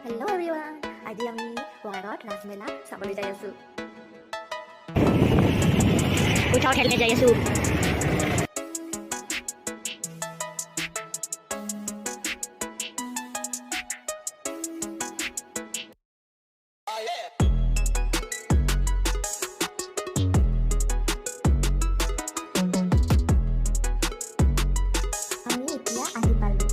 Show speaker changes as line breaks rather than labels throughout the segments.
Hello' everyone, আজি আমি বঙাইগাঁৱত ৰাজমেলা চাবলৈ যাই আছোঁ। উঠাও ঠেলকে যাই আছোঁ। আমি এতিয়া আহি পালোঁ।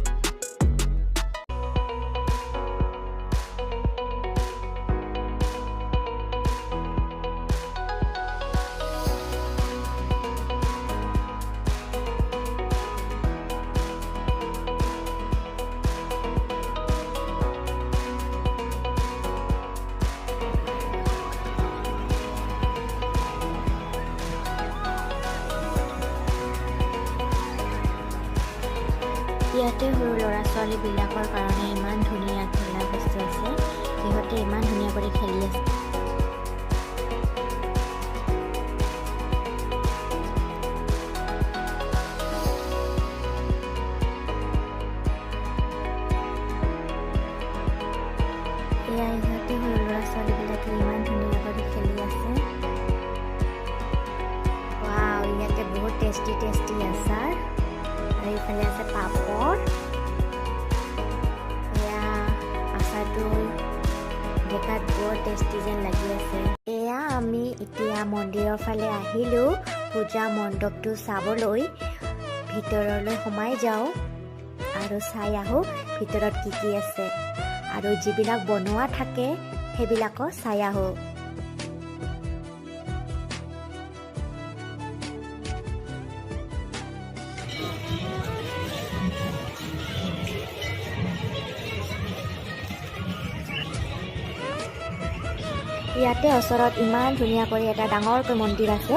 ইয়াতে সৰু ল'ৰা ছোৱালীবিলাকৰ কাৰণে ইমান ধুনীয়া খেলা বস্তু আছে। সিহঁতে ইমান ধুনীয়া কৰি খেলি আছে। এয়া সিহঁতে সৰু ল'ৰা ছোৱালীবিলাকে ইমান ধুনীয়া কৰি খেলি আছে। ৱাও, ইয়াতে বহুত টেষ্টি আচাৰ আৰু এইফালে আছে পাপৰ। এয়া আচাৰটো দেখাত বৰ টেষ্টি যেন লাগি আছে। এয়া আমি এতিয়া মন্দিৰৰ ফালে আহিলোঁ পূজা মণ্ডপটো চাবলৈ। ভিতৰলৈ সোমাই যাওঁ আৰু চাই আহোঁ ভিতৰত কি আছে আৰু যিবিলাক বনোৱা থাকে সেইবিলাকো চাই আহোঁ। ইয়াতে ওচৰত ইমান ধুনীয়া কৰি এটা ডাঙৰকৈ মন্দিৰ আছে।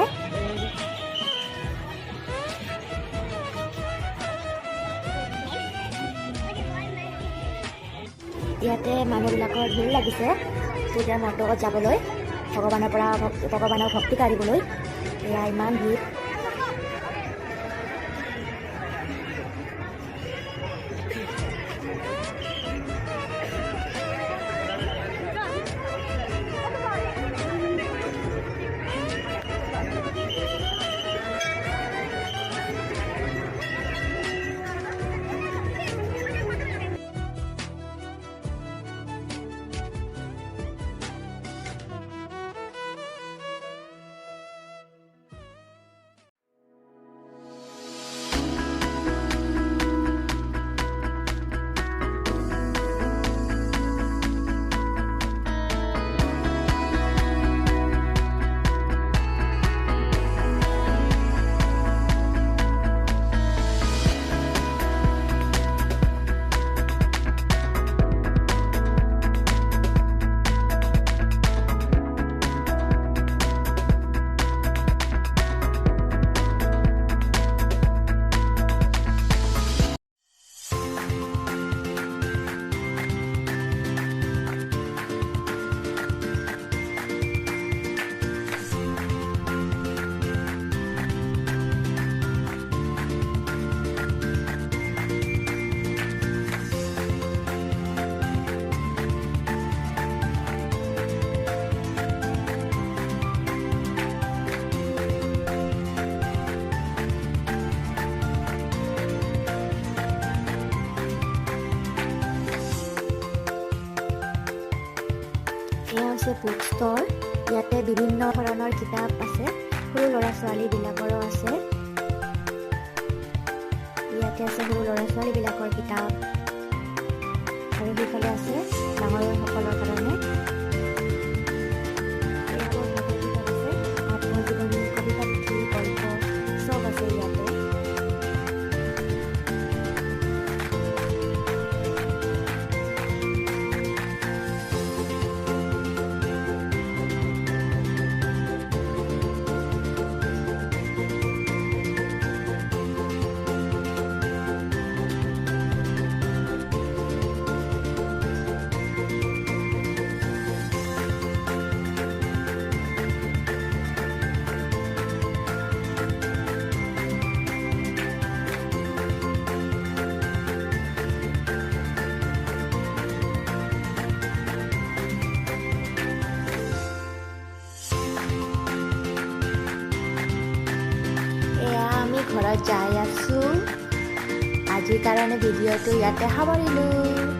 ইয়াতে মানুহবিলাকৰ ভিৰ লাগিছে পূজা মণ্ডপত যাবলৈ, ভগৱানৰ ভক্তি কাঢ়িবলৈ। এয়া ইমান ভিৰ। এয়া হৈছে বুক ষ্ট'ৰ। ইয়াতে বিভিন্ন ধৰণৰ কিতাপ আছে, সৰু ল'ৰা ছোৱালীবিলাকৰো আছে। ইয়াতে আছে সৰু ল'ৰা ছোৱালীবিলাকৰ কিতাপ আৰু সেইফালে আছে ডাঙৰসকলৰ কাৰণে। কিতাপ আছে, আত্মজীৱনী, কবিতা পুথি, গল্প চব আছে ইয়াতে। ঘৰত যাই আছোঁ আজিৰ কাৰণে ভিডিঅ'টো ইয়াতে সামৰিলোঁ